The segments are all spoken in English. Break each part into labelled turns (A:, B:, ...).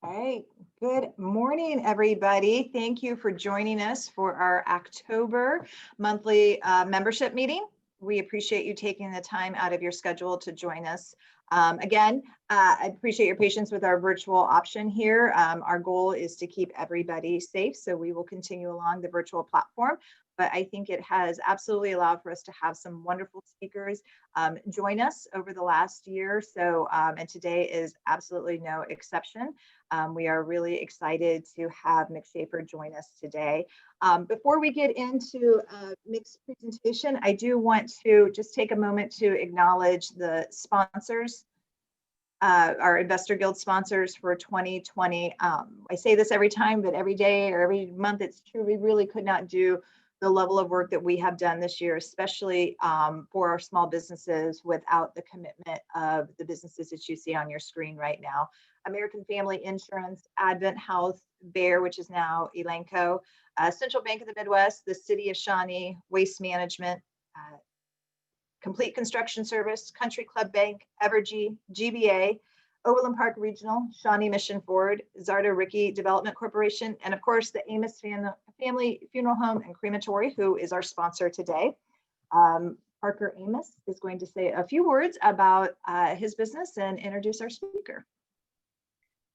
A: right. Good morning, everybody. Thank you for joining us for our October monthly membership meeting. We appreciate you taking the time out of your schedule to join us. Again, I appreciate your patience with our virtual option here. Our goal is to keep everybody safe, so we will continue along the virtual platform. But I think it has absolutely allowed for us to have some wonderful speakers join us over the last year. So, and today is absolutely no exception. We are really excited to have Mick Shaffer join us today. Before we get into Mick's presentation, I do want to just take a moment to acknowledge the sponsors, our Investor Guild sponsors for 2020. I say this every time, but every day or every month, it's true. We really could not do the level of work that we have done this year, especially for our small businesses, without the commitment of the businesses that you see on your screen right now. American Family Insurance, Advent Health, Bayer, which is now Elanco, Central Bank of the Midwest, the City of Shawnee, Waste Management, Complete Construction Service, Country Club Bank, Evergy, GBA, Overland Park Regional, Shawnee Mission Ford, Zardo Rickey Development Corporation, and of course the Amos Family Funeral Home and Crematory, who is our sponsor today. Parker Amos is going to say a few words about his business and introduce our speaker.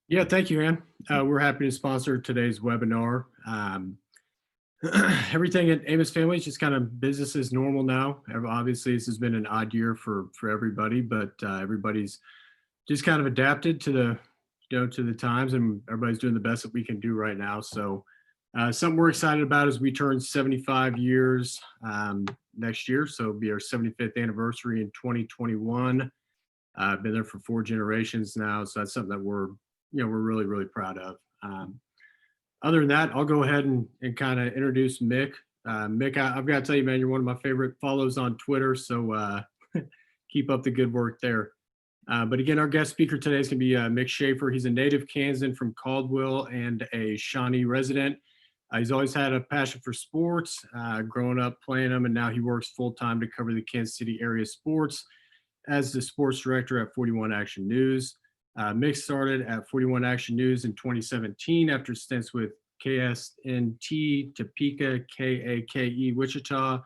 B: Yeah, thank you, Ann. We're happy to sponsor today's webinar. Everything at Amos Family is just kind of business as normal now. Obviously, this has been an odd year for everybody, but everybody's just kind of adapted to the times, and everybody's doing the best that we can do right now. So something we're excited about is we turn 75 years next year, so it'll be our 75th anniversary in 2021. I've been there for 4 generations now, so that's something that we're really proud of. Other than that, I'll go ahead and kind of introduce Mick. Mick, I've got to tell you, man, you're one of my favorite follows on Twitter, so keep up the good work there. But again, our guest speaker today is going to be Mick Shaffer. He's a native Kansan from Caldwell and a Shawnee resident. He's always had a passion for sports, growing up playing them, and now he works full-time to cover the Kansas City area sports as the sports director at 41 Action News. Mick started at 41 Action News in 2017 after stints with KSNT, Topeka, KAKE, Wichita,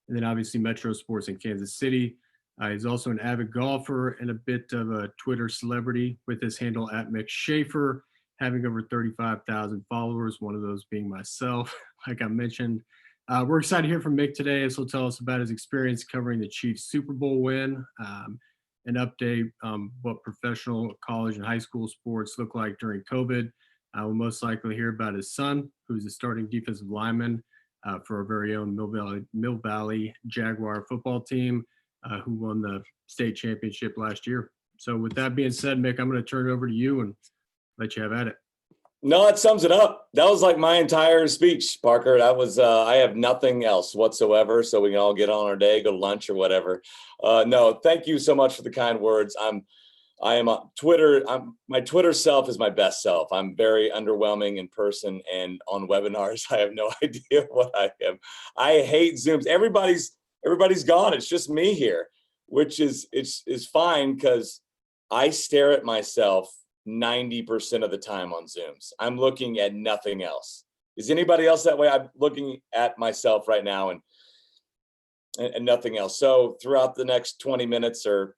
B: and then obviously Metro Sports in Kansas City. He's also an avid golfer and a bit of a Twitter celebrity with his handle at Mick Shaffer, having over 35,000 followers, one of those being myself, like I mentioned. We're excited to hear from Mick today, as he'll tell us about his experience covering the Chiefs Super Bowl win, an update what professional college and high school sports look like during COVID. We'll most likely hear about his son, who's a starting defensive lineman for our very own Mill Valley Jaguar football team, who won the state championship last year. So with that being said, Mick, I'm going to turn it over to you and let you have at it.
C: No, it sums it up. That was like my entire speech, Parker. That was, I have nothing else whatsoever, so we can all get on our day, go to lunch or whatever. No, thank you so much for the kind words. I am on Twitter. My Twitter self is my best self. I'm very underwhelming in person, and on webinars, I have no idea what I am. I hate Zooms. Everybody's gone. It's just me here, which is fine because I stare at myself 90% of the time on Zooms. I'm looking at nothing else. Is anybody else that way? I'm looking at myself right now and nothing else. So throughout the next 20 minutes or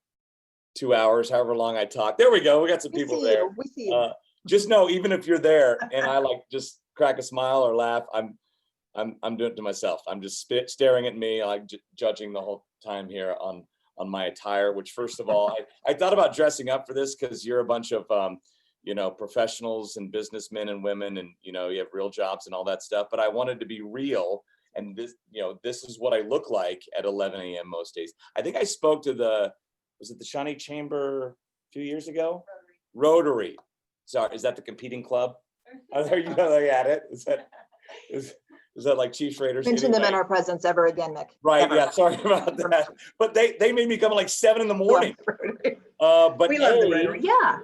C: 2 hours, however long I talk, there we go. We got some people there.
A: We see you.
C: Just know, even if you're there and I like just crack a smile or laugh, I'm doing it to myself. I'm just staring at me, like judging the whole time here on my attire, which first of all, I thought about dressing up for this because you're a bunch of, professionals and businessmen and women, and, you have real jobs and all that stuff, but I wanted to be real. And this is what I look like at 11 a.m. most days. I think I spoke to was it the Shawnee Chamber a few years ago? Rotary. Sorry, is that the competing club? Oh, there you go, they at it. Is that like Chiefs Raiders?
A: Mention them in our presence ever again, Mick.
C: Right,
A: Ever.
C: yeah, sorry about that. But they made me come at like 7 in the morning. But
A: we love the Rotary. Yeah.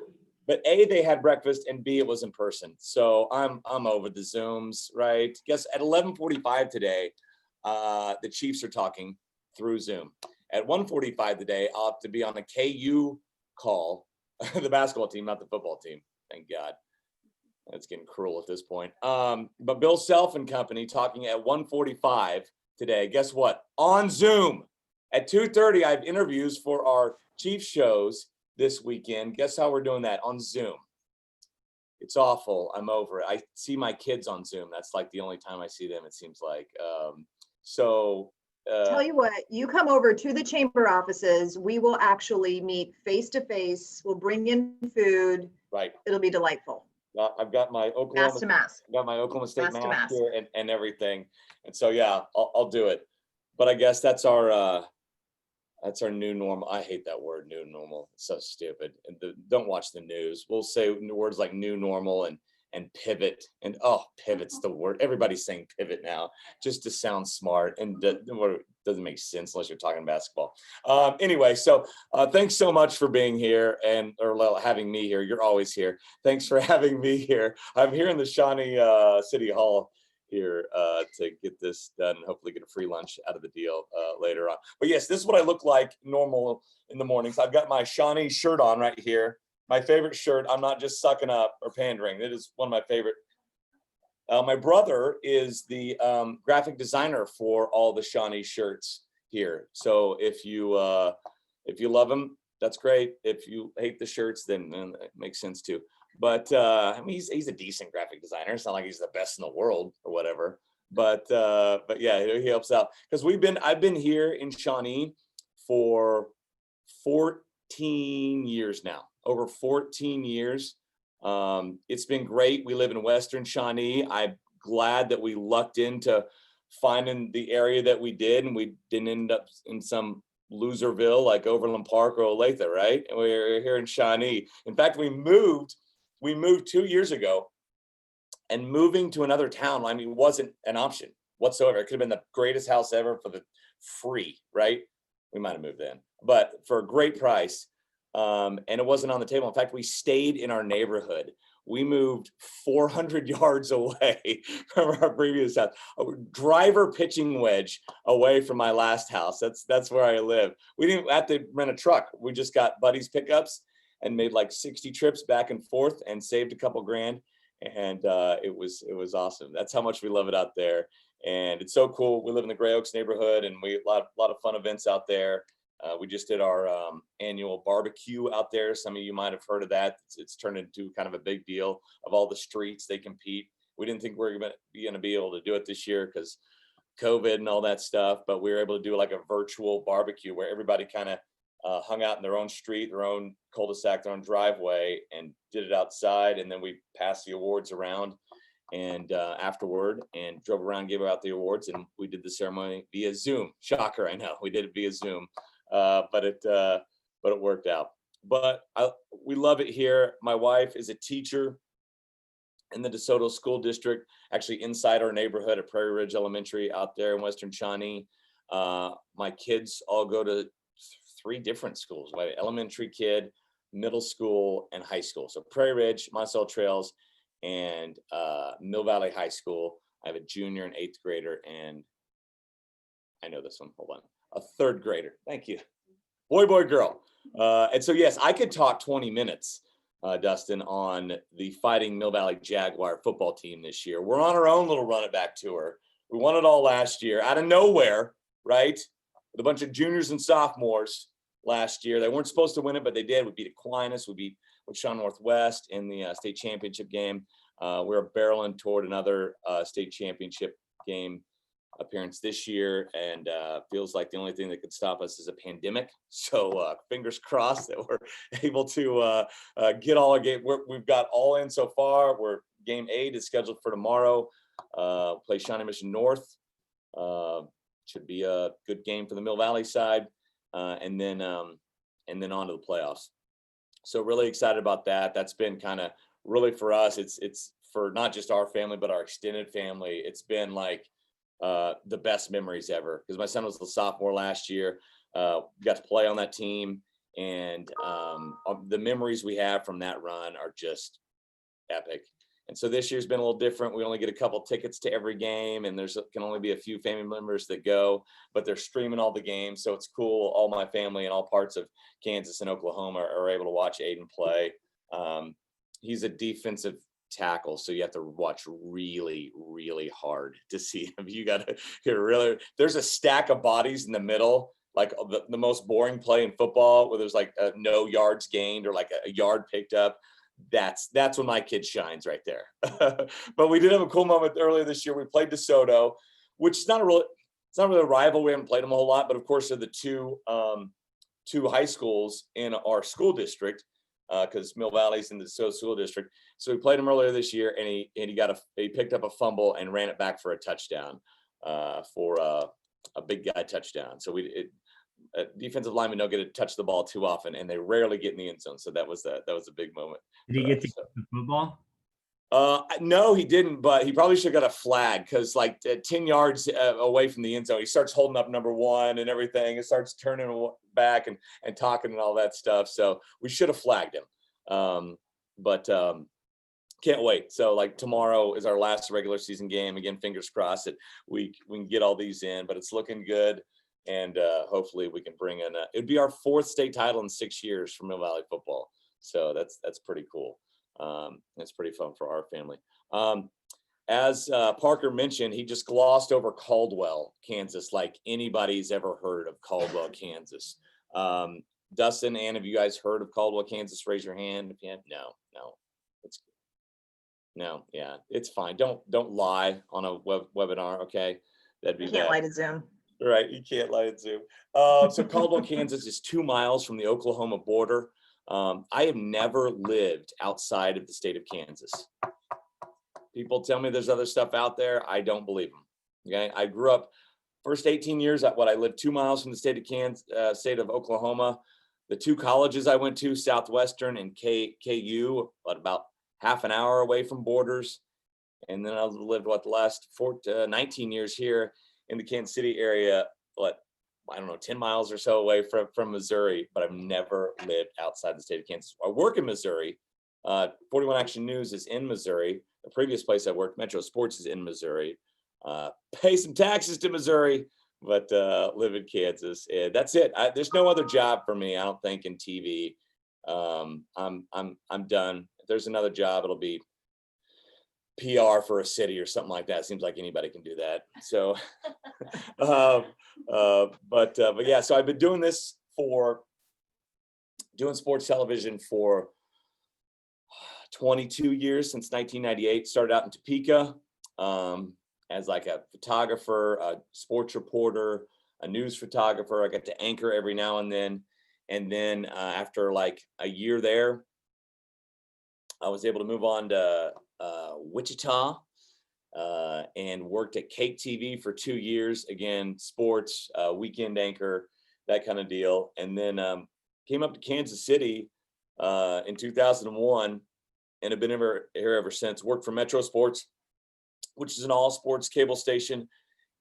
C: But A, they had breakfast, and B, it was in person. So I'm over the Zooms, right? Guess at 11:45 today, the Chiefs are talking through Zoom. At 1:45 today, I'll have to be on a KU call, the basketball team, not the football team. Thank God. It's getting cruel at this point. But Bill Self and Company talking at 1:45 today. Guess what? On Zoom at 2:30. I have interviews for our chief shows this weekend. Guess how we're doing that? On Zoom. It's awful. I'm over it. I see my kids on Zoom. That's like the only time I see them, it seems like.
A: Tell you what, you come over to the chamber offices. We will actually meet face to face. We'll bring in food.
C: Right.
A: It'll be delightful.
C: I've got my
A: Mask to mask.
C: Oklahoma State
A: Mask to
C: mask
A: mask.
C: here and everything. And so, yeah, I'll do it. But I guess that's our new normal. I hate that word, new normal. It's so stupid. And don't watch the news. We'll say words like new normal and pivot. And pivot's the word. Everybody's saying pivot now just to sound smart. And doesn't make sense unless you're talking basketball. Anyway, so thanks so much for being here or having me here. You're always here. Thanks for having me here. I'm here in the Shawnee City Hall here to get this done and hopefully get a free lunch out of the deal later on. But yes, this is what I look like normal in the mornings. I've got my Shawnee shirt on right here. My favorite shirt. I'm not just sucking up or pandering. It is one of my favorite. My brother is the graphic designer for all the Shawnee shirts here. So if you love them, that's great. If you hate the shirts, then it makes sense too. But I mean, he's a decent graphic designer. It's not like he's the best in the world or whatever. But yeah, he helps out because I've been here in Shawnee for 14 years now. Over 14 years. It's been great. We live in Western Shawnee. I'm glad that we lucked into finding the area that we did, and we didn't end up in some loserville like Overland Park or Olathe, right? And we're here in Shawnee. In fact, we moved 2 years ago, and moving to another town, I mean, wasn't an option whatsoever. It could have been the greatest house ever for the free, right? We might have moved in, but for a great price. And it wasn't on the table. In fact, we stayed in our neighborhood. We moved 400 yards away from our previous house, a driver pitching wedge away from my last house. That's where I live. We didn't have to rent a truck. We just got buddies pickups and made like 60 trips back and forth and saved a couple grand. And it was awesome. That's how much we love it out there. And it's so cool. We live in the Gray Oaks neighborhood, and we a lot of fun events out there. We just did our annual barbecue out there. Some of you might have heard of that. It's turned into kind of a big deal of all the streets they compete. We didn't think we were going to be able to do it this year because COVID and all that stuff, but we were able to do like a virtual barbecue where everybody kind of hung out in their own street, their own cul-de-sac, their own driveway, and did it outside. And then we passed the awards around and afterward, and drove around, gave out the awards, and we did the ceremony via Zoom. Shocker, I know. We did it via Zoom. But it worked out. But we love it here. My wife is a teacher in the DeSoto School District, actually inside our neighborhood at Prairie Ridge Elementary out there in Western Shawnee. My kids all go to 3 different schools: my elementary kid, middle school, and high school. So Prairie Ridge, Monticello Trails, and Mill Valley High School. I have a junior and 8th grader, and I know this one. Hold on. A 3rd grader. Thank you. Boy, girl. And so, yes, I could talk 20 minutes, Dustin, on the Fighting Mill Valley Jaguar football team this year. We're on our own little run it back tour. We won it all last year out of nowhere, right? With a bunch of juniors and sophomores last year. They weren't supposed to win it, but they did. We beat Aquinas. We beat Wichita Northwest in the state championship game. We're barreling toward another state championship game appearance this year, and feels like the only thing that could stop us is a pandemic. So fingers crossed that we're able to get all our game. We've got all in so far. Game 8 is scheduled for tomorrow. Play Shawnee Mission North. Should be a good game for the Mill Valley side, and then on to the playoffs. So really excited about that. That's been kind of really for us. It's for not just our family, but our extended family. It's been like the best memories ever, because my son was the sophomore last year. Got to play on that team, and the memories we have from that run are just epic. And so this year's been a little different. We only get a couple tickets to every game, and can only be a few family members that go, but they're streaming all the games. So it's cool. All my family in all parts of Kansas and Oklahoma are able to watch Aiden play. He's a defensive tackle, so you have to watch really, really hard to see him. You got to really. There's a stack of bodies in the middle, like the most boring play in football, where there's like no yards gained or like a yard picked up. That's when my kid shines right there. But we did have a cool moment earlier this year. We played DeSoto, which is it's not really a rival. We haven't played them a whole lot, but of course they're the two high schools in our school district, because Mill Valley's in the DeSoto school district. So we played him earlier this year, and he picked up a fumble and ran it back for a touchdown, for a big guy touchdown. So defensive linemen don't get to touch the ball too often, and they rarely get in the end zone. So that was a big moment.
D: Did he get to kick the football?
C: No, he didn't, but he probably should have got a flag, because like 10 yards away from the end zone, he starts holding up number one and everything. It starts turning back and talking and all that stuff. So we should have flagged him. But can't wait. So like tomorrow is our last regular season game. Again, fingers crossed that we can get all these in, but it's looking good. And hopefully we can bring in, it'd be our 4th state title in 6 years for Mill Valley football. So that's pretty cool. It's pretty fun for our family. As Parker mentioned, he just glossed over Caldwell, Kansas, like anybody's ever heard of Caldwell, Kansas. Dustin, Ann, have you guys heard of Caldwell, Kansas? Raise your hand if you have. No. No, yeah, it's fine. Don't lie on a webinar, okay? That'd be
A: You can't
C: bad.
A: lie to Zoom.
C: Right, you can't lie to Zoom. So Caldwell, Kansas is 2 miles from the Oklahoma border. I have never lived outside of the state of Kansas. People tell me there's other stuff out there. I don't believe them. Okay, I grew up first 18 years. I lived 2 miles from the state of Kansas, state of Oklahoma. The 2 colleges I went to, Southwestern and KU, about half an hour away from borders. And then I lived the last 19 years here in the Kansas City area. I don't know, 10 miles or so away from Missouri, but I've never lived outside the state of Kansas. I work in Missouri. 41 Action News is in Missouri. The previous place I worked, Metro Sports, is in Missouri. Pay some taxes to Missouri, but live in Kansas. That's it. There's no other job for me, I don't think, in TV. I'm done. If there's another job, it'll be PR for a city or something like that. Seems like anybody can do that. So, but yeah, so I've been doing sports television for 22 years, since 1998. Started out in Topeka as like a photographer, a sports reporter, a news photographer. I got to anchor every now and then. And then after like a year there, I was able to move on to Wichita and worked at Cake TV for 2 years. Again, sports, weekend anchor, that kind of deal. And then came up to Kansas City in 2001 and have been here ever since. Worked for Metro Sports, which is an all sports cable station,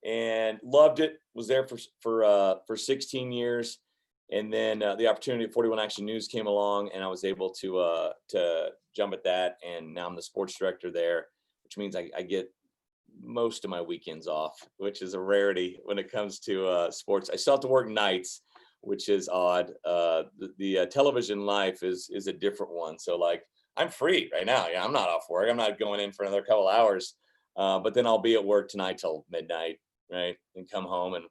C: and loved it. Was there for 16 years. And then the opportunity at 41 Action News came along, and I was able to jump at that. And now I'm the sports director there, which means I get most of my weekends off, which is a rarity when it comes to sports. I still have to work nights, which is odd. The television life is a different one. So like I'm free right now. Yeah, I'm not off work. I'm not going in for another couple hours. But then I'll be at work tonight till midnight, right? And come home and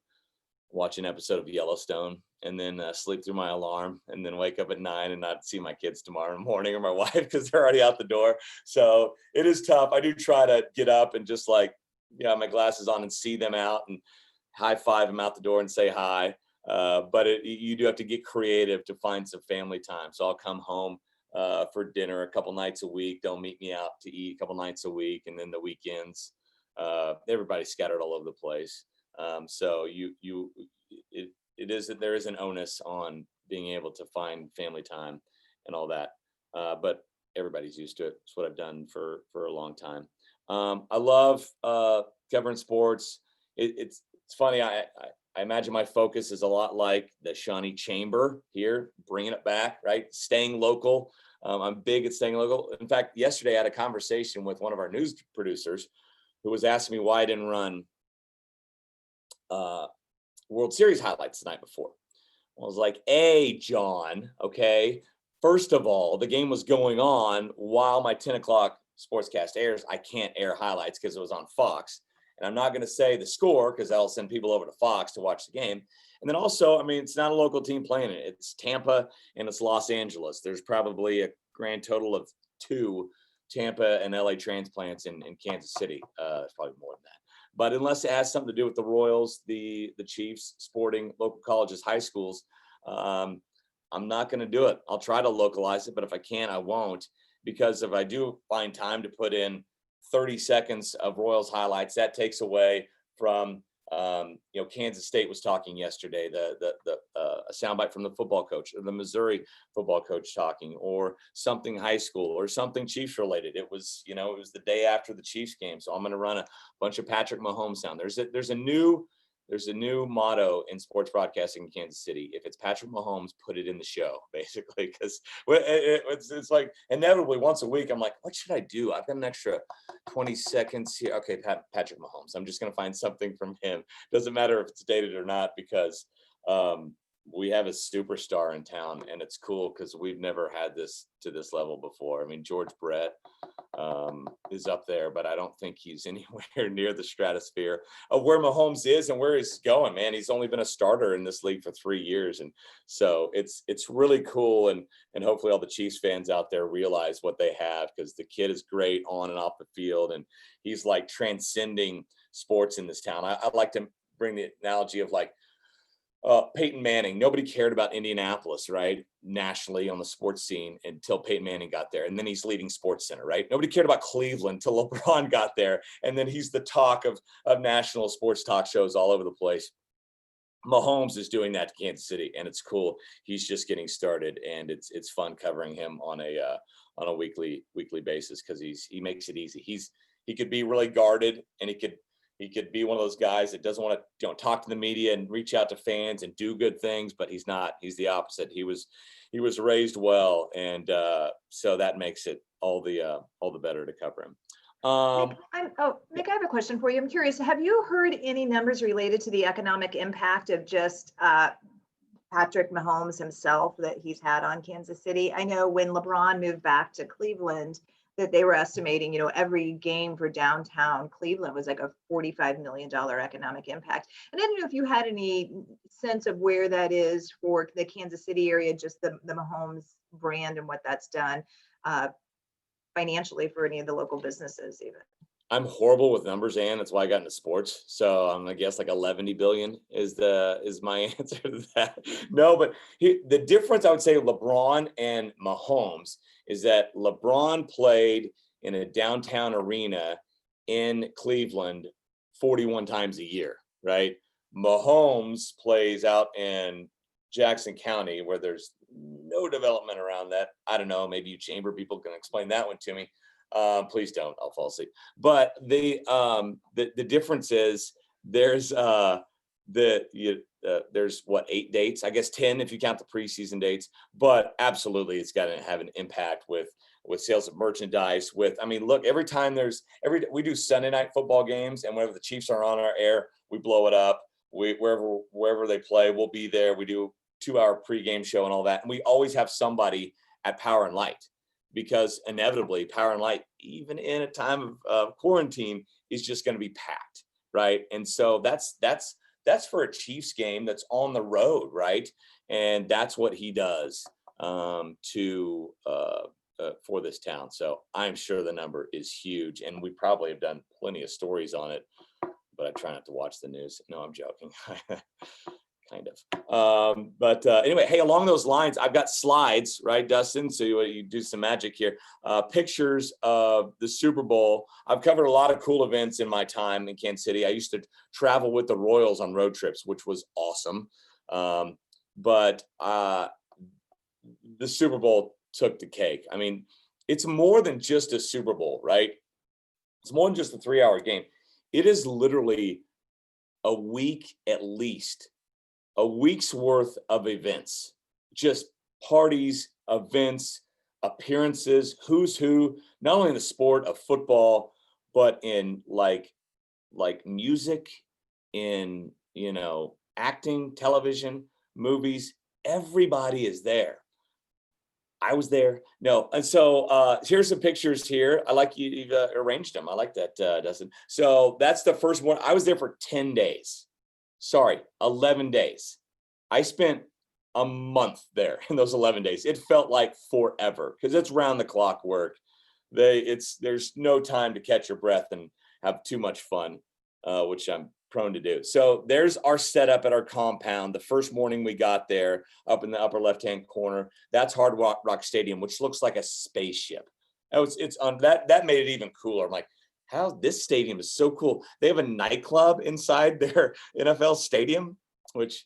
C: watch an episode of Yellowstone, and then sleep through my alarm, and then wake up at 9 and not see my kids tomorrow morning or my wife because they're already out the door. So it is tough. I do try to get up and just like, my glasses on and see them out and high five them out the door and say hi. But you do have to get creative to find some family time. So I'll come home for dinner a couple nights a week. They'll meet me out to eat a couple nights a week. And then the weekends, everybody's scattered all over the place. So there is an onus on being able to find family time and all that. But everybody's used to it. It's what I've done for a long time. I love covering sports. It's funny. I imagine my focus is a lot like the Shawnee Chamber here, bringing it back, right? Staying local. I'm big at staying local. In fact, yesterday I had a conversation with one of our news producers who was asking me why I didn't run World Series highlights the night before. I was like, hey, John, okay, first of all, the game was going on while my 10 o'clock sportscast airs, I can't air highlights because it was on Fox. And I'm not going to say the score because that'll send people over to Fox to watch the game. And then also, I mean, it's not a local team playing it. It's Tampa and it's Los Angeles. There's probably a grand total of 2 Tampa and LA transplants in Kansas City. It's probably more than that. But unless it has something to do with the Royals, the Chiefs, Sporting, local colleges, high schools, I'm not going to do it. I'll try to localize it, but if I can't, I won't. Because if I do find time to put in 30 seconds of Royals highlights, that takes away from, Kansas State was talking yesterday, a soundbite from the football coach, or the Missouri football coach talking, or something high school, or something Chiefs related. It was the day after the Chiefs game. So I'm going to run a bunch of Patrick Mahomes sound. There's a new motto in sports broadcasting in Kansas City. If it's Patrick Mahomes, put it in the show, basically, because it's like inevitably once a week, I'm like, what should I do? I've got an extra 20 seconds here. Okay, Patrick Mahomes. I'm just going to find something from him. Doesn't matter if it's dated or not, because we have a superstar in town, and it's cool because we've never had this to this level before. I mean, George Brett is up there, but I don't think he's anywhere near the stratosphere of where Mahomes is and where he's going, man. He's only been a starter in this league for 3 years. And so it's really cool. And hopefully all the Chiefs fans out there realize what they have, because the kid is great on and off the field. And he's like transcending sports in this town. I like to bring the analogy of like, Peyton Manning. Nobody cared about Indianapolis, right, nationally on the sports scene until Peyton Manning got there. And then he's leading Sports Center, right? Nobody cared about Cleveland until LeBron got there. And then he's the talk of national sports talk shows all over the place. Mahomes is doing that to Kansas City, and it's cool. He's just getting started, and it's fun covering him on a weekly basis, because he makes it easy. He could be really guarded, and he could be one of those guys that doesn't want to talk to the media and reach out to fans and do good things, but he's not. He's the opposite. He was raised well, and so that makes it all the better to cover him.
A: Mick, Mick, I have a question for you. I'm curious, have you heard any numbers related to the economic impact of just Patrick Mahomes himself that he's had on Kansas City? I know when LeBron moved back to Cleveland, that they were estimating, every game for downtown Cleveland was like a $45 million economic impact. And I don't know if you had any sense of where that is for the Kansas City area, just the Mahomes brand and what that's done financially for any of the local businesses even.
C: I'm horrible with numbers, Ann. That's why I got into sports. So I'm gonna guess like 11 billion is my answer to that. No, but the difference, I would say, LeBron and Mahomes is that LeBron played in a downtown arena in Cleveland 41 times a year, right? Mahomes plays out in Jackson County, where there's no development around that. I don't know. Maybe you chamber people can explain that one to me. Please don't. I'll fall asleep. But the difference is there's there's what, 8 dates? I guess 10 if you count the preseason dates. But absolutely, it's got to have an impact with sales of merchandise. Look, every time we do Sunday night football games, and whenever the Chiefs are on our air, we blow it up. Wherever they play, we'll be there. We do 2-hour pregame show and all that, and we always have somebody at Power and Light, because inevitably Power and Light, even in a time of quarantine, is just going to be packed, right? And so that's for a Chiefs game that's on the road, right? And that's what he does for this town. So I'm sure the number is huge, and we probably have done plenty of stories on it, but I try not to watch the news. No, I'm joking. Kind of. But anyway, hey, along those lines, I've got slides, right, Dustin? So you do some magic here. Pictures of the Super Bowl. I've covered a lot of cool events in my time in Kansas City. I used to travel with the Royals on road trips, which was awesome. But the Super Bowl took the cake. I mean, it's more than just a Super Bowl, right? It's more than just a 3-hour game. It is literally a week, at least a week's worth of events, just parties, events, appearances, who's who, not only in the sport of football, but in like music, in, acting, television, movies. Everybody is there. I was there. No. And so here's some pictures here. I like you've arranged them. I like that, Dustin. So that's the first one. I was there for 10 days. Sorry, 11 days. I spent a month there in those 11 days. It felt like forever because it's round the clock work. There's no time to catch your breath and have too much fun, which I'm prone to do. So there's our setup at our compound. The first morning we got there, up in the upper left-hand corner, that's Hard Rock Stadium, which looks like a spaceship. That made it even cooler. I'm like, how this stadium is so cool. They have a nightclub inside their NFL stadium, which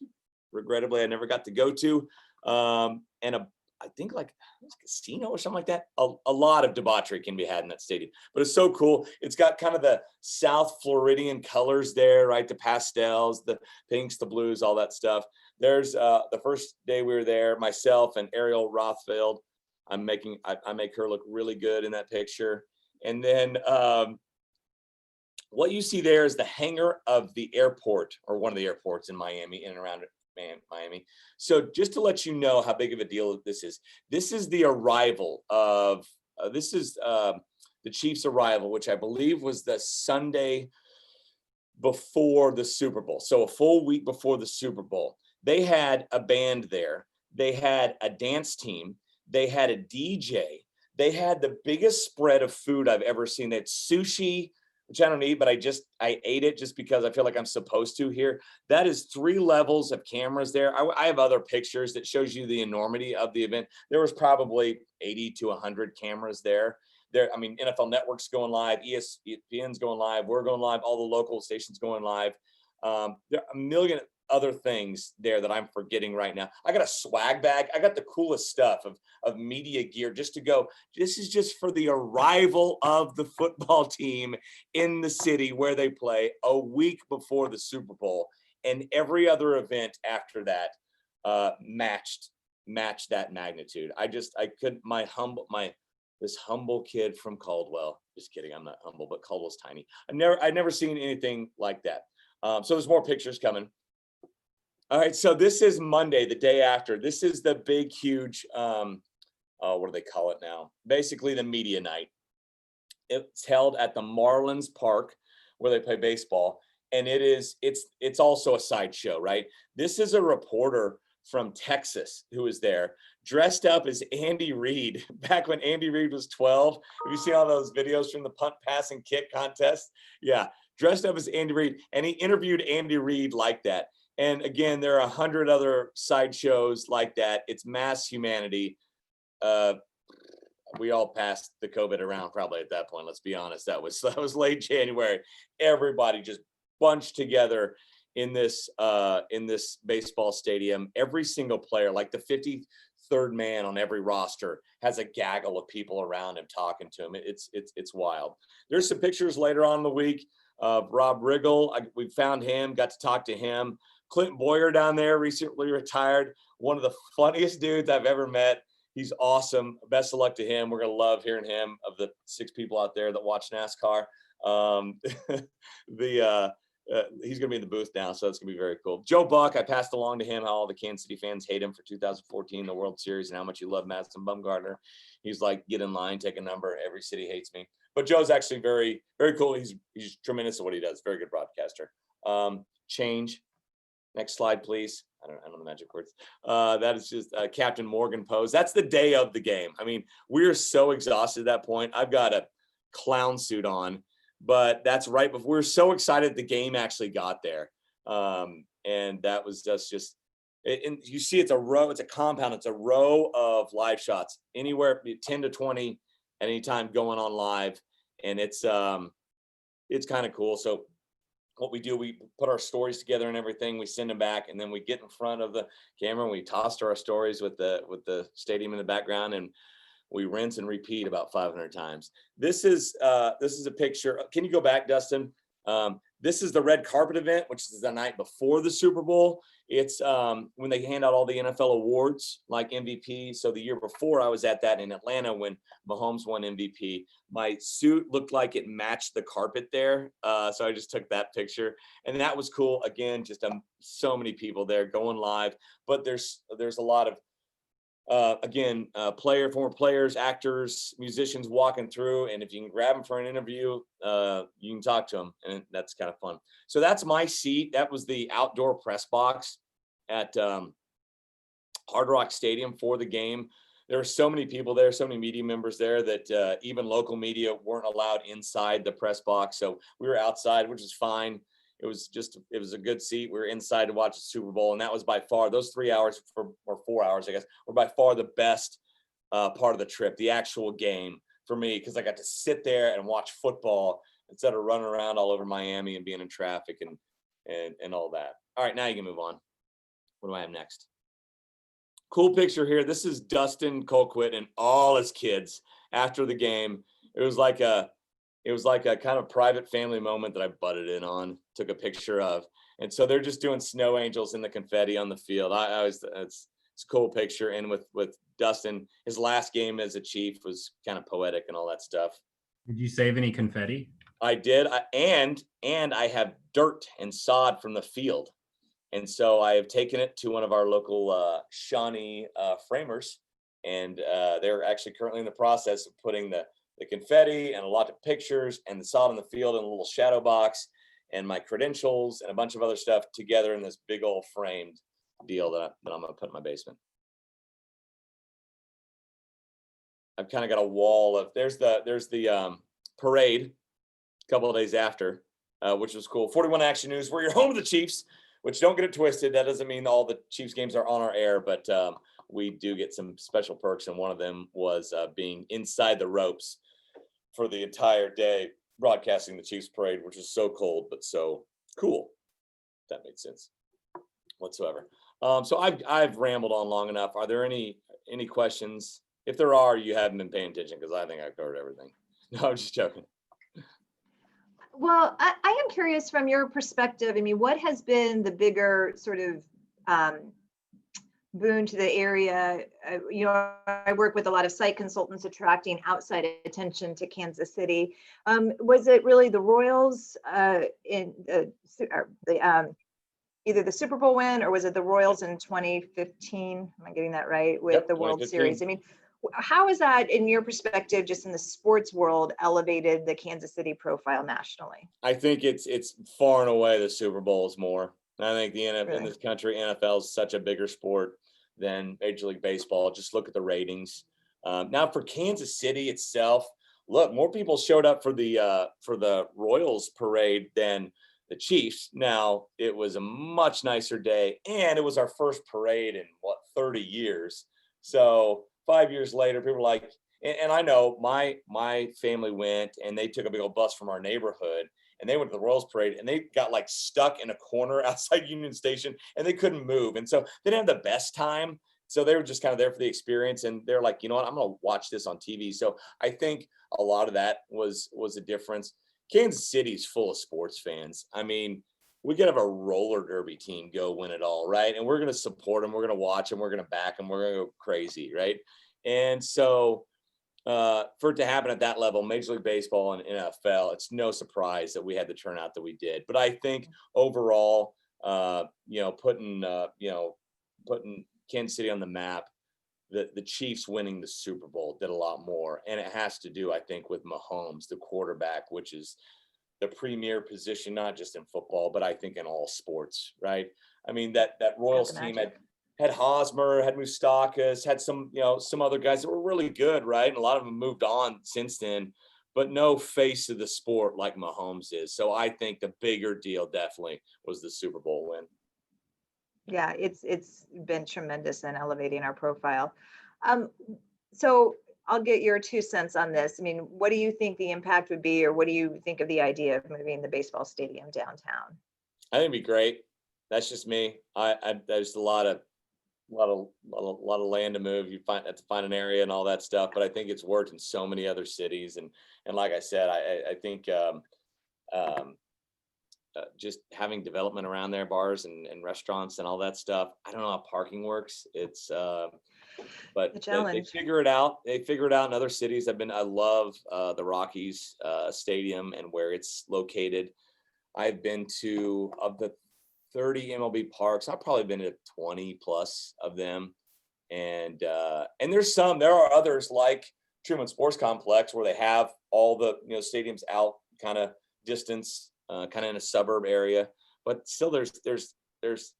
C: regrettably I never got to go to. And I think like a casino or something like that. A lot of debauchery can be had in that stadium, but it's so cool. It's got kind of the South Floridian colors there, right? The pastels, the pinks, the blues, all that stuff. There's the first day we were there, myself and Ariel Rothfeld. I make her look really good in that picture. And then what you see there is the hangar of the airport, or one of the airports in Miami, in and around Miami. So just to let you know how big of a deal this is the arrival of, the Chiefs' arrival, which I believe was the Sunday before the Super Bowl. So a full week before the Super Bowl. They had a band there. They had a dance team. They had a DJ. They had the biggest spread of food I've ever seen. They had sushi, which I don't eat, but I ate it just because I feel like I'm supposed to here. That is 3 levels of cameras there. I have other pictures that shows you the enormity of the event. There was probably 80 to 100 cameras there. I mean, NFL Network's going live, ESPN's going live, we're going live, all the local stations going live. There are a million other things there that I'm forgetting right now. I got a swag bag. I got the coolest stuff of media gear just to go. This is just for the arrival of the football team in the city where they play a week before the Super Bowl, and every other event after that matched that magnitude. I couldn't. This humble kid from Caldwell. Just kidding. I'm not humble, but Caldwell's tiny. I've never sdo anything like that. So there's more pictures coming. All right, so this is Monday, the day after. This is the big, huge, what do they call it now? Basically the media night. It's held at the Marlins Park where they play baseball. And it's also a sideshow, right? This is a reporter from Texas who is there, dressed up as Andy Reid, back when Andy Reid was 12. Have you seen all those videos from the punt, pass, and kick contest? Yeah, dressed up as Andy Reid. And he interviewed Andy Reid like that. And again, there are 100 other sideshows like that. It's mass humanity. We all passed the COVID around probably at that point. Let's be honest. That was late January. Everybody just bunched together in this baseball stadium. Every single player, like the 53rd man on every roster, has a gaggle of people around him talking to him. It's wild. There's some pictures later on in the week of Rob Riggle. We found him, got to talk to him. Clint Boyer down there, recently retired. One of the funniest dudes I've ever met. He's awesome. Best of luck to him. We're going to love hearing him, of the 6 people out there that watch NASCAR. He's going to be in the booth now, so that's going to be very cool. Joe Buck, I passed along to him how all the Kansas City fans hate him for 2014, the World Series, and how much you love Madison Bumgarner. He's like, get in line, take a number. Every city hates me. But Joe's actually very, very cool. He's tremendous at what he does. Very good broadcaster. Change. Next slide, please. I don't know the magic words. That is just Captain Morgan pose. That's the day of the game. I mean, we are so exhausted at that point. I've got a clown suit on, but that's right before. We're so excited the game actually got there. And that was just and you see it's a row, it's a compound, it's a row of live shots, anywhere 10 to 20 at any time going on live. And it's kind of cool. So what we do, we put our stories together and everything, we send them back, and then we get in front of the camera and we toss our stories with the stadium in the background, and we rinse and repeat about 500 times. This is a picture. Can you go back, Dustin? This is the red carpet event, which is the night before the Super Bowl. It's when they hand out all the NFL awards like MVP. So the year before I was at that in Atlanta when Mahomes won MVP. My suit looked like it matched the carpet there. So I just took that picture, and that was cool. Again, just so many people there going live, but there's a lot of again, former players, actors, musicians walking through, and if you can grab them for an interview, you can talk to them, and that's kind of fun. So that's my seat. That was the outdoor press box at Hard Rock Stadium for the game. There were so many people there, so many media members there that even local media weren't allowed inside the press box. So we were outside, which is fine. It was a good seat. We were inside to watch the Super Bowl, and that was by far, those 3 hours or 4 hours, I guess, were by far the best part of the trip, the actual game for me, because I got to sit there and watch football instead of running around all over Miami and being in traffic and all that. All right, now you can move on. What do I have next? Cool picture here. This is Dustin Colquitt and all his kids after the game. It was like a kind of private family moment that I butted in on, took a picture of. And so they're just doing snow angels in the confetti on the field. It's a cool picture. And with Dustin, his last game as a Chief was kind of poetic and all that stuff.
D: Did you save any confetti?
C: I did. And I have dirt and sod from the field. And so I have taken it to one of our local Shawnee framers. And they're actually currently in the process of putting the confetti and a lot of pictures and the sod in the field in a little shadow box and my credentials and a bunch of other stuff together in this big old framed deal that I'm going to put in my basement. I've kind of got a wall of, there's the parade a couple of days after, which was cool. 41 Action News, we're your home of the Chiefs, which, don't get it twisted. That doesn't mean all the Chiefs games are on our air, but we do get some special perks. And one of them was being inside the ropes for the entire day, broadcasting the Chiefs parade, which is so cold, but so cool. If that made sense whatsoever. So I've rambled on long enough. Are there any questions? If there are, you haven't been paying attention, because I think I've covered everything. No, I'm just joking.
A: Well, I am curious from your perspective. I mean, what has been the bigger sort of boon to the area? I work with a lot of site consultants attracting outside attention to Kansas City. Was it really the Royals in either the Super Bowl win, or was it the Royals in 2015? Am I getting that right? With the World Series? I mean, how is that, in your perspective, just in the sports world, elevated the Kansas City profile nationally?
C: I think it's far and away the Super Bowl is more. I think the NFL in this country, NFL is such a bigger sport than Major League Baseball. Just look at the ratings. Now for Kansas City itself, look, more people showed up for the Royals parade than the Chiefs. Now it was a much nicer day, and it was our first parade in 30 years. So 5 years later, people were like, and I know my family went, and they took a big old bus from our neighborhood, and they went to the Royals parade, and they got like stuck in a corner outside Union Station, and they couldn't move. And so they didn't have the best time. So they were just kind of there for the experience, and they're like, you know what, I'm going to watch this on TV. So I think a lot of that was a difference. Kansas City's full of sports fans. I mean, we could have a roller derby team go win it all, right? And we're going to support them. We're going to watch them. We're going to back them. We're going to go crazy, right? And so for it to happen at that level, Major League Baseball and NFL, it's no surprise that we had the turnout that we did. But I think overall, putting Kansas City on the map, the Chiefs winning the Super Bowl did a lot more. And it has to do, I think, with Mahomes, the quarterback, which is the premier position, not just in football, but I think in all sports, right? I mean, that Royals team had Hosmer, had Moustakas, had some other guys that were really good, right? And a lot of them moved on since then, but no face of the sport like Mahomes is. So I think the bigger deal definitely was the Super Bowl win.
A: Yeah, it's been tremendous in elevating our profile. So I'll get your 2 cents on this. I mean, what do you think the impact would be, or what do you think of the idea of moving the baseball stadium downtown?
C: I think it'd be great. That's just me. There's a lot of land to move. You have to find an area and all that stuff. But I think it's worked in so many other cities, and like I said, I think just having development around there, bars and restaurants and all that stuff. I don't know how parking works. It's but they figure it out. They figure it out in other cities. I love the Rockies stadium and where it's located. I've been to, of the 30 MLB parks, I've probably been to 20 plus of them. And there are others like Truman Sports Complex where they have all the, stadiums out kind of distance, kind of in a suburb area, but still there's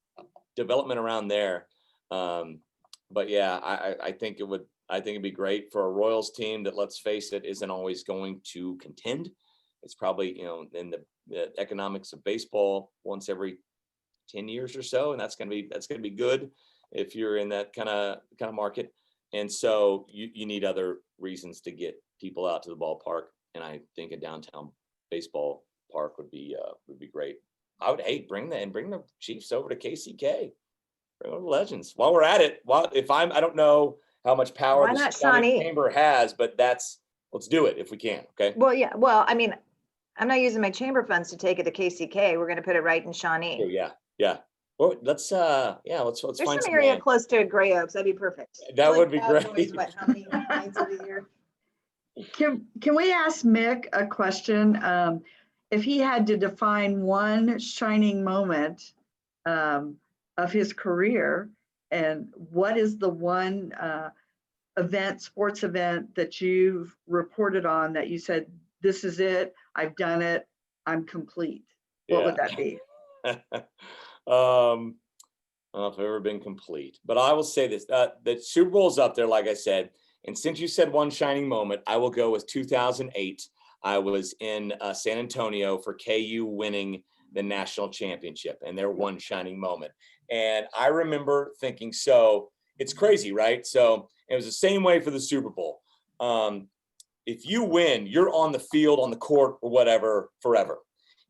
C: development around there. But yeah, I think it'd be great for a Royals team that, let's face it, isn't always going to contend. It's probably, in the economics of baseball, once every 10 years or so, and that's gonna be good if you're in that kind of market. And so you need other reasons to get people out to the ballpark, and I think a downtown baseball park would be great. I would bring the Chiefs over to KCK. Bring over the Legends while we're at it. I don't know how much power
A: Why
C: the
A: not
C: county
A: Shawnee?
C: chamber has, but let's do it if we can. Okay.
A: Well, yeah. Well, I mean, I'm not using my chamber funds to take it to KCK. We're going to put it right in Shawnee.
C: Oh, yeah. Well, let's
A: There's
C: find
A: some
C: some
A: area
C: land.
A: close to Gray Oaks. That'd be perfect.
C: That would be
A: Cowboys,
C: great.
A: What, how many nights of the year?
E: Can we ask Mick a question? If he had to define one shining moment of his career, and what is the one sports event that you've reported on that you said, this is it, I've done it, I'm complete? What would that be?
C: I don't know if I've ever been complete, but I will say this, the Super Bowl's up there, like I said. And since you said one shining moment, I will go with 2008. I was in San Antonio for KU winning the national championship, and their one shining moment. And I remember thinking, so it's crazy, right? So it was the same way for the Super Bowl. If you win, you're on the field, on the court, or whatever, forever.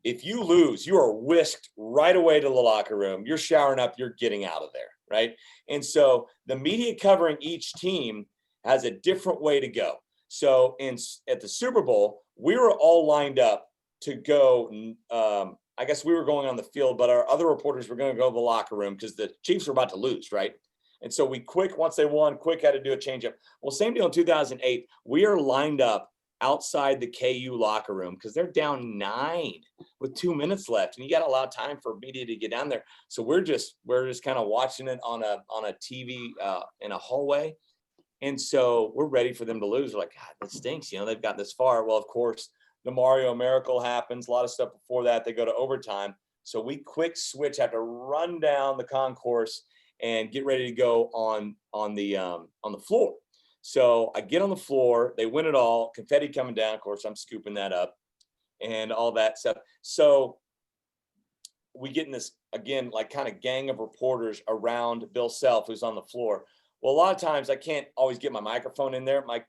C: If you lose, you are whisked right away to the locker room. You're showering up, you're getting out of there, right? And so the media covering each team has a different way to go. So at the Super Bowl, we were all lined up to go. I guess we were going on the field, but our other reporters were going to go to the locker room because the Chiefs were about to lose, right? And so once they won, had to do a change up. Well, same deal in 2008. We are lined up outside the KU locker room because they're down 9 with 2 minutes left, and you got a lot of time for media to get down there. So we're just kind of watching it on a TV in a hallway. And so we're ready for them to lose. We're like, God, that stinks. They've gotten this far. Well, of course, the Mario miracle happens. A lot of stuff before that. They go to overtime. So we quick switch, have to run down the concourse and get ready to go on the floor. So I get on the floor. They win it all. Confetti coming down. Of course, I'm scooping that up and all that stuff. So we get in this, again, like kind of gang of reporters around Bill Self, who's on the floor. Well, a lot of times I can't always get my microphone in there. My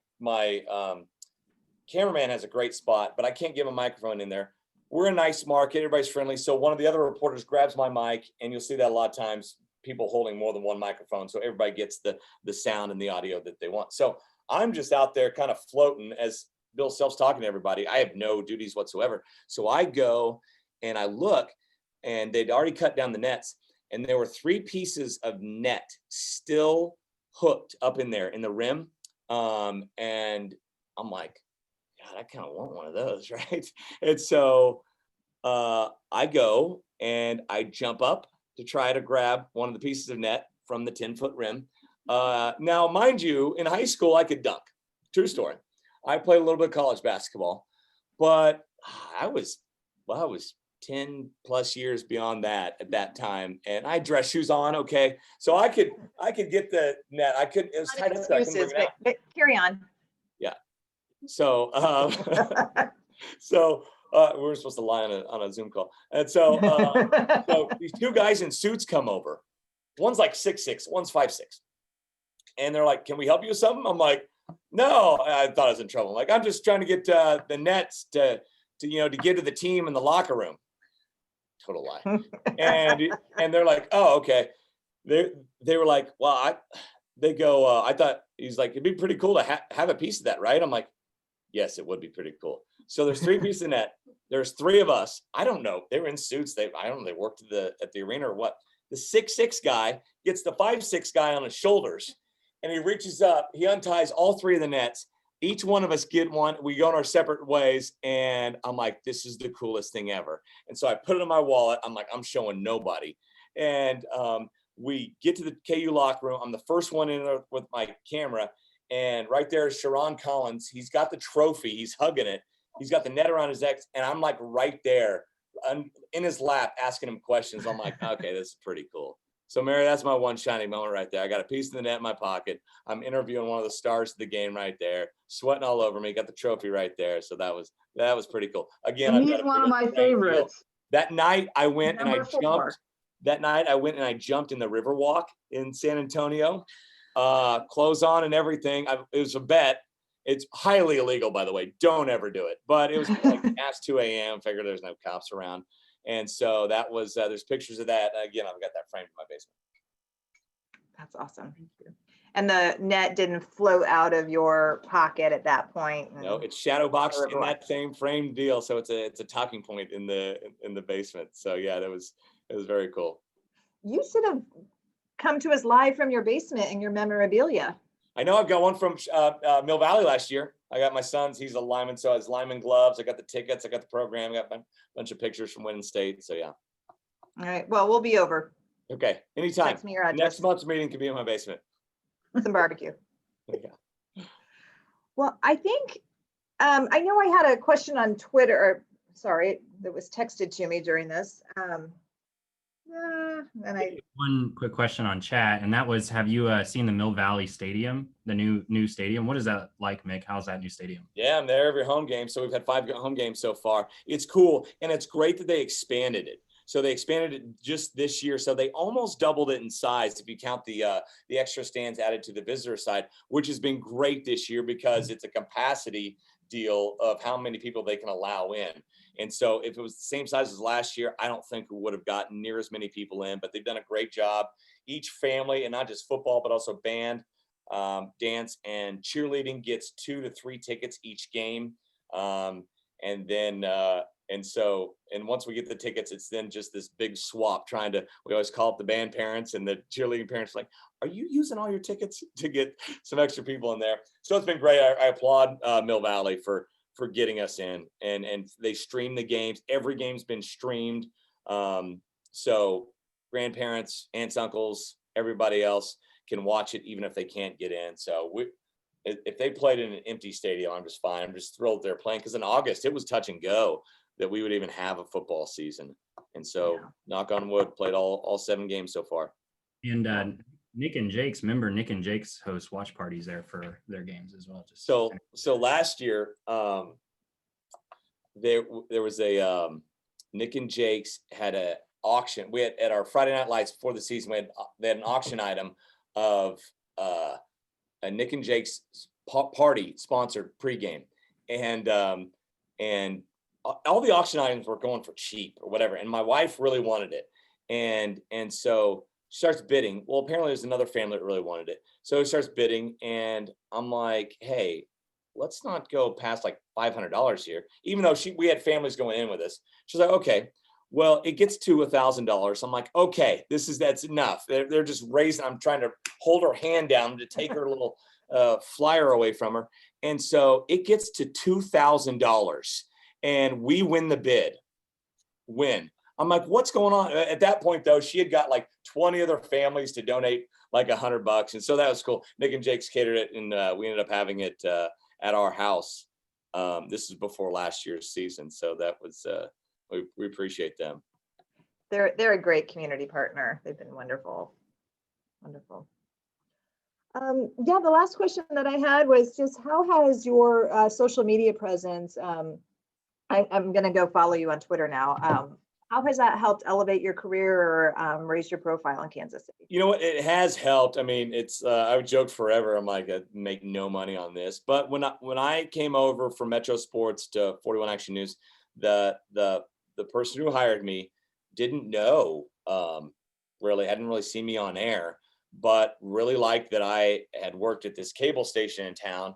C: cameraman has a great spot, but I can't get my microphone in there. We're a nice market. Everybody's friendly. So one of the other reporters grabs my mic, and you'll see that a lot of times, people holding more than one microphone. So everybody gets the sound and the audio that they want. So I'm just out there kind of floating as Bill Self's talking to everybody. I have no duties whatsoever. So I go and I look, and they'd already cut down the nets, and there were 3 pieces of net still hooked up in there in the rim. And I'm like, God, I kind of want one of those, right? And so I go and I jump up to try to grab one of the pieces of net from the 10-foot rim. Now, mind you, in high school, I could dunk. True story. I played a little bit of college basketball, but I was 10 plus years beyond that at that time. And I had dress shoes on. Okay. So I could get the net. It was tight up. I couldn't bring it out.
A: But carry on.
C: Yeah. So, we were supposed to lie on a Zoom call. And so, so these 2 guys in suits come over. One's like 6'6", one's 5'6". And they're like, can we help you with something? I'm like, no, I thought I was in trouble. Like, I'm just trying to get the nets to give to the team in the locker room. Total lie. And they're like, oh, okay. They were like, well, I thought, he's like, it'd be pretty cool to have a piece of that, right? I'm like, yes, it would be pretty cool. So there's 3 pieces of net. There's 3 of us. I don't know. They were in suits. I don't know. They worked at the arena or what. The 6'6" guy gets the 5'6" guy on his shoulders, and he reaches up. He unties all 3 of the nets. Each one of us get one. We go in our separate ways, and I'm like, this is the coolest thing ever. And so I put it in my wallet. I'm like, I'm showing nobody. And we get to the KU locker room. I'm the first one in there with my camera. And right there is Sharon Collins. He's got the trophy. He's hugging it. He's got the net around his neck. And I'm like right there in his lap asking him questions. I'm like, okay, this is pretty cool. So Mary, that's my one shining moment right there. I got a piece of the net in my pocket. I'm interviewing one of the stars of the game right there, sweating all over me. Got the trophy right there. So that was pretty cool. Again,
E: And
C: I've got
E: he's
C: a
E: one
C: big
E: of my
C: old thank you.
E: favorites.
C: That night I went and I
E: Number 4.
C: jumped. That night I went and I jumped in the Riverwalk in San Antonio, clothes on and everything. It was a bet. It's highly illegal, by the way. Don't ever do it. But it was like past 2 a.m. Figured there's no cops around. And so that was, there's pictures of that. Again, I've got that framed in my basement.
A: That's awesome. And the net didn't float out of your pocket at that point.
C: No, it's shadow boxed in that same framed deal. So it's a talking point in the basement. So yeah, it was very cool.
A: You should have come to us live from your basement and your memorabilia.
C: I know I've got one from Mill Valley last year. I got my son's, he's a lineman, so his lineman gloves. I got the tickets, I got the program, I got a bunch of pictures from winning state. So yeah.
A: All right. Well, we'll be over.
C: Okay. Anytime.
A: Text me your address.
C: Next month's meeting can be in my basement.
A: Some barbecue.
C: Yeah.
A: Well, I think, I know I had a question on Twitter, or sorry, that was texted to me during this. And
D: One quick question on chat, and that was, have you seen the Mill Valley Stadium, the new stadium? What is that like, Mick? How's that new stadium?
C: Yeah, I'm there every home game. So we've had 5 home games so far. It's cool. And it's great that they expanded it. So they expanded it just this year. So they almost doubled it in size if you count the extra stands added to the visitor side, which has been great this year because it's a capacity deal of how many people they can allow in. And so if it was the same size as last year, I don't think we would have gotten near as many people in, but they've done a great job. Each family, and not just football, but also band, dance, and cheerleading gets 2 to 3 tickets each game. And then, and once we get the tickets, it's then just this big swap we always call it the band parents and the cheerleading parents, like, are you using all your tickets to get some extra people in there? So it's been great. I applaud Mill Valley for getting us in, and they stream the games. Every game's been streamed. So grandparents, aunts, uncles, everybody else can watch it, even if they can't get in. So if they played in an empty stadium, I'm just fine. I'm just thrilled they're playing, because in August it was touch and go that we would even have a football season. And so knock on wood, played all 7 games so far.
D: And Nick and Jake's host watch parties there for their games as well.
C: So last year, there was a Nick and Jake's had a auction. We had at our Friday Night Lights before the season, they had an auction item of a Nick and Jake's party sponsored pregame, and all the auction items were going for cheap or whatever. And my wife really wanted it, and so she starts bidding. Well, apparently there's another family that really wanted it, so he starts bidding, and I'm like, hey, let's not go past like $500 here, even though we had families going in with us. She's like, okay. Well, it gets to $1,000. I'm like, okay, that's enough. They're just raising. I'm trying to hold her hand down to take her little flyer away from her. And so it gets to $2,000 and we win the bid. I'm like, what's going on? At that point, though, she had got like 20 other families to donate like $100. And so that was cool. Nick and Jake's catered it, and we ended up having it at our house. This is before last year's season. So that was, we appreciate them.
A: they're a great community partner. They've been wonderful. Wonderful. Yeah, the last question that I had was just, how has your social media presence, I'm going to go follow you on Twitter now. How has that helped elevate your career or raise your profile in Kansas City?
C: You know what? It has helped. I mean, it's, I would joke forever. I'm like, I make no money on this. But when I came over from Metro Sports to 41 Action News, the person who hired me didn't know, really, hadn't really seen me on air, but really liked that I had worked at this cable station in town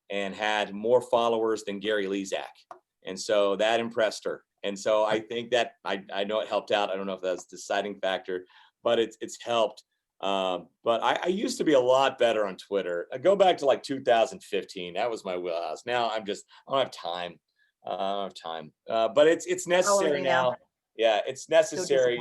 C: and had more followers than Gary Lezak. And so that impressed her. And so I think that I know it helped out. I don't know if that's the deciding factor, but it's helped. But I used to be a lot better on Twitter. I go back to like 2015. That was my wheelhouse. Now I don't have time. But it's necessary now. Yeah, it's necessary.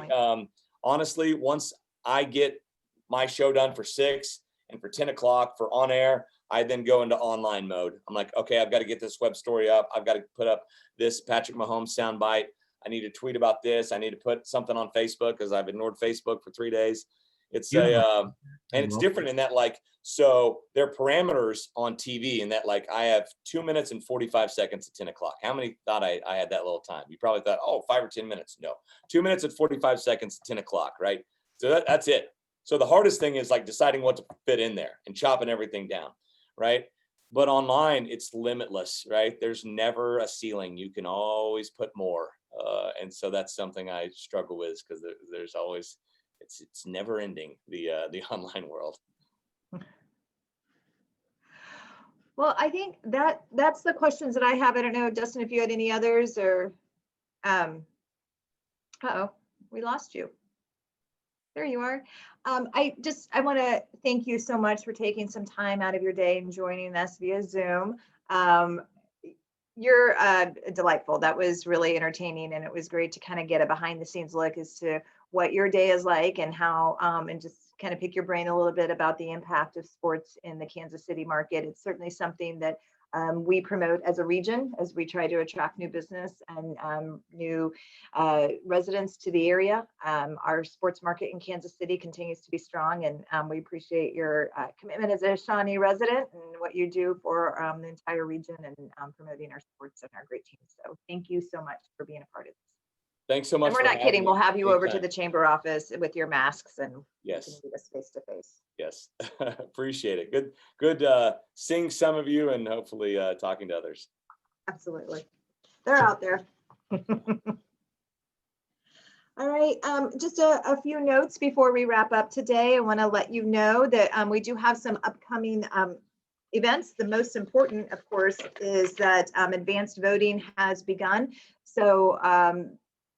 C: Honestly, once I get my show done for 6, and for 10 o'clock for on air, I then go into online mode. I'm like, okay, I've got to get this web story up. I've got to put up this Patrick Mahomes soundbite. I need to tweet about this. I need to put something on Facebook because I've ignored Facebook for 3 days. It's and it's different in that, like, so there are parameters on TV in that, like, I have 2 minutes and 45 seconds at 10 o'clock. How many thought I had that little time? You probably thought, oh, 5 or 10 minutes. No, 2 minutes and 45 seconds at 10 o'clock, right? So that's it. So the hardest thing is like deciding what to fit in there and chopping everything down, right? But online, it's limitless, right? There's never a ceiling. You can always put more. And so that's something I struggle with, because there's always, it's never ending, the online world.
A: Well, I think that's the questions that I have. I don't know, Dustin, if you had any others, or, uh-oh, we lost you. There you are. I want to thank you so much for taking some time out of your day and joining us via Zoom. You're delightful. That was really entertaining, and it was great to kind of get a behind the scenes look as to what your day is like, and how, and just kind of pick your brain a little bit about the impact of sports in the Kansas City market. It's certainly something that we promote as a region, as we try to attract new business and new residents to the area. Our sports market in Kansas City continues to be strong, and we appreciate your commitment as a Shawnee resident and what you do for the entire region, and promoting our sports and our great teams. So thank you so much for being a part of this.
C: Thanks so much.
A: And we're
C: for
A: not kidding.
C: having
A: We'll
C: me.
A: have you over to
C: Anytime.
A: the chamber office with your masks, and
C: Yes.
A: you can meet us face to face.
C: Yes. Appreciate it. Good seeing some of you, and hopefully talking to others.
A: Absolutely. They're out there. All right, just a few notes before we wrap up today. I want to let you know that we do have some upcoming events. The most important, of course, is that advanced voting has begun. So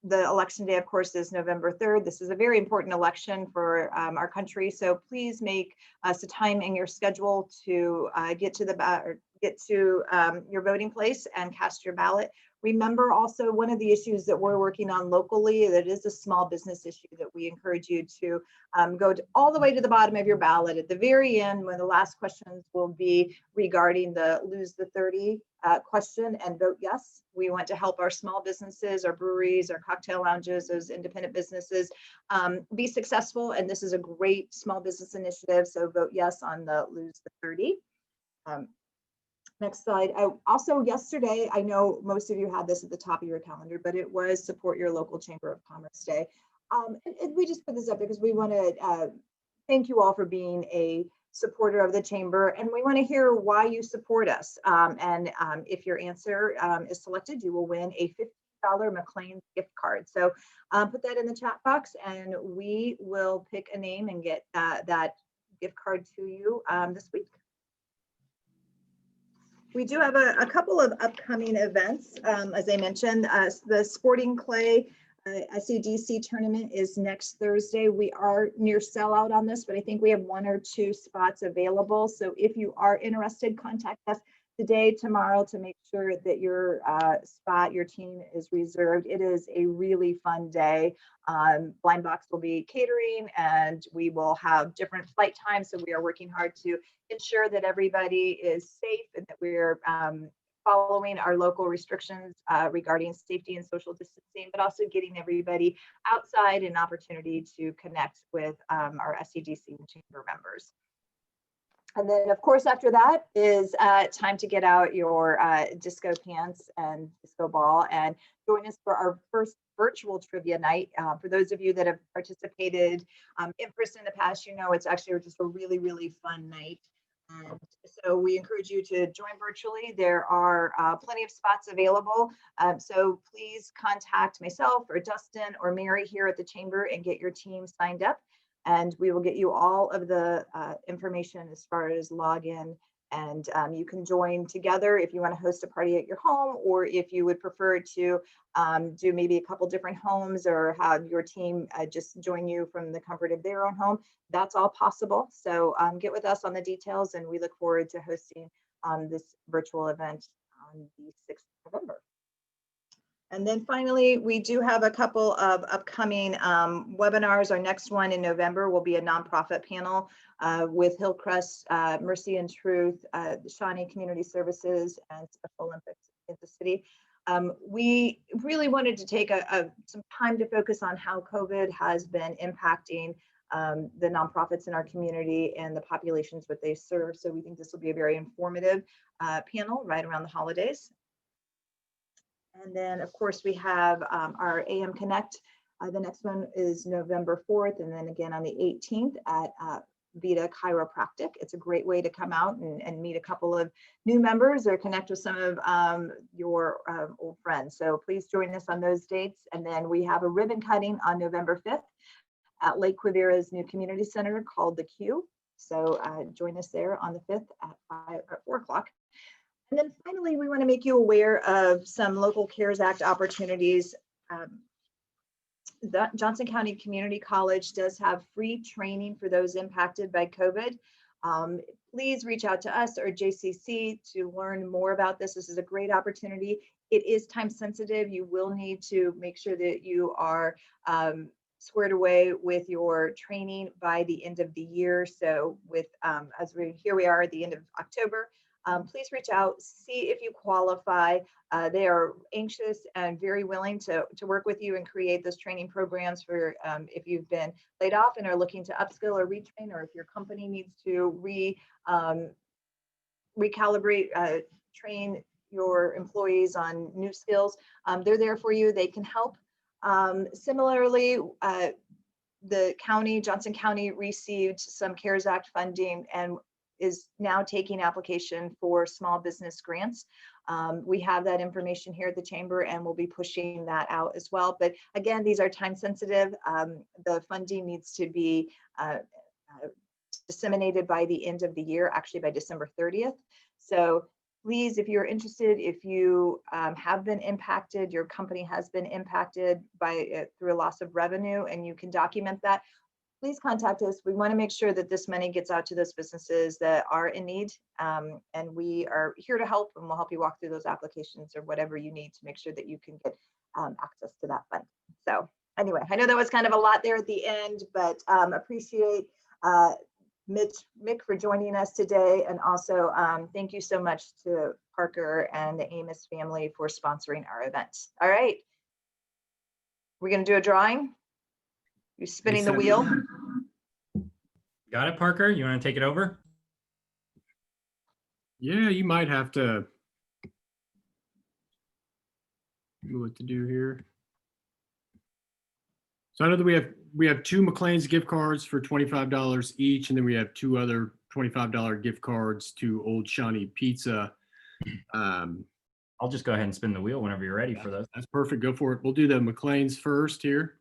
A: the election day, of course, is November 3rd. This is a very important election for our country. So please make a time in your schedule to get to your voting place and cast your ballot. Remember also, one of the issues that we're working on locally, that is a small business issue, that we encourage you to go all the way to the bottom of your ballot. At the very end, when the last questions will be regarding the lose the 30 question, and vote yes. We want to help our small businesses, our breweries, our cocktail lounges, those independent businesses be successful. And this is a great small business initiative. So vote yes on the lose the 30. Next slide. Also yesterday, I know most of you had this at the top of your calendar, but it was Support Your Local Chamber of Commerce Day. And we just put this up because we want to thank you all for being a supporter of the chamber, and we want to hear why you support us. And if your answer is selected, you will win a $50 McLean's gift card. So put that in the chat box, and we will pick a name and get that gift card to you this week. We do have a couple of upcoming events. As I mentioned, the Sporting Clay SEDC tournament is next Thursday. We are near sellout on this, but I think we have 1 or 2 spots available. So if you are interested, contact us today, tomorrow, to make sure that your spot, your team is reserved. It is a really fun day. Blind Box will be catering, and we will have different flight times. So we are working hard to ensure that everybody is safe, and that we're following our local restrictions regarding safety and social distancing, but also getting everybody outside, an opportunity to connect with our SEDC and chamber members. And then, of course, after that is time to get out your disco pants and disco ball and join us for our first virtual trivia night. For those of you that have participated in person in the past, you know it's actually just a really, really fun night. And so we encourage you to join virtually. There are plenty of spots available. So please contact myself or Dustin or Mary here at the chamber and get your team signed up. And we will get you all of the information as far as login. And you can join together if you want to host a party at your home, or if you would prefer to do maybe a couple different homes, or have your team just join you from the comfort of their own home. That's all possible. So get with us on the details, and we look forward to hosting this virtual event on the 6th of November. And then finally, we do have a couple of upcoming webinars. Our next one in November will be a nonprofit panel with Hillcrest, Mercy and Truth, Shawnee Community Services, and Special Olympics in the city. We really wanted to take some time to focus on how COVID has been impacting the nonprofits in our community and the populations that they serve. So we think this will be a very informative panel right around the holidays. And then, of course, we have our AM Connect. The next one is November 4th, and then again on the 18th at Vita Chiropractic. It's a great way to come out and meet a couple of new members or connect with some of your old friends. So please join us on those dates. And then we have a ribbon cutting on November 5th at Lake Quivira's new community center called The Q. So join us there on the 5th at 4 o'clock. And then finally, we want to make you aware of some local CARES Act opportunities. The Johnson County Community College does have free training for those impacted by COVID. Please reach out to us or JCC to learn more about this. This is a great opportunity. It is time sensitive. You will need to make sure that you are squared away with your training by the end of the year. So with here we are at the end of October. Please reach out, see if you qualify. They are anxious and very willing to work with you and create those training programs for if you've been laid off and are looking to upskill or retrain, or if your company needs to recalibrate, train your employees on new skills. They're there for you. They can help. Similarly, the county, Johnson County, received some CARES Act funding and is now taking application for small business grants. We have that information here at the chamber and we'll be pushing that out as well. But again, these are time sensitive. The funding needs to be disseminated by the end of the year, actually by December 30th. So please, if you're interested, if you have been impacted, your company has been impacted by through a loss of revenue and you can document that, please contact us. We want to make sure that this money gets out to those businesses that are in need. And we are here to help, and we'll help you walk through those applications or whatever you need to make sure that you can get access to that fund. So anyway, I know that was kind of a lot there at the end, but appreciate Mick for joining us today. And also thank you so much to Parker and the Amos family for sponsoring our event. All right. We're going to do a drawing. You're spinning the wheel.
D: Got it, Parker? You want to take it over?
B: Yeah, you might have to know what to do here. So I know that we have 2 McLean's gift cards for $25 each, and then we have 2 other $25 gift cards to Old Shawnee Pizza.
D: I'll just go ahead and spin the wheel whenever you're ready for those.
B: That's perfect. Go for it. We'll do the McLean's first here.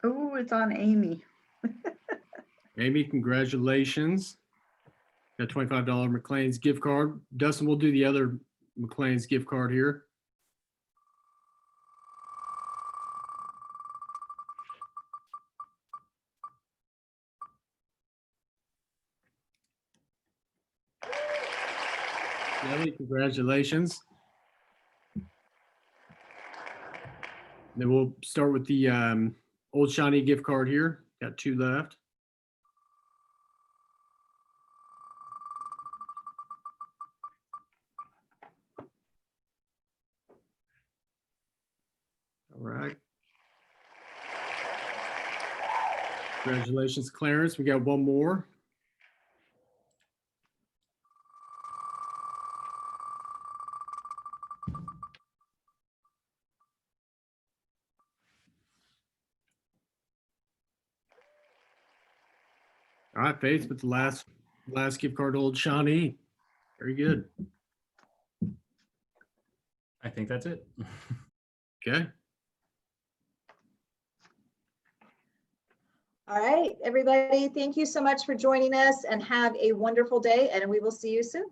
E: Oh, it's on Amy.
B: Amy, congratulations. Got $25 McLean's gift card. Dustin, we'll do the other McLean's gift card here. Kelly, congratulations. Then we'll start with the Old Shawnee gift card here. Got 2 left. All right. Congratulations, Clarence. We got 1 more. All right, Faith, with the last gift card to Old Shawnee. Very good.
D: I think that's it.
B: Okay.
A: All right, everybody, thank you so much for joining us and have a wonderful day, and we will see you soon.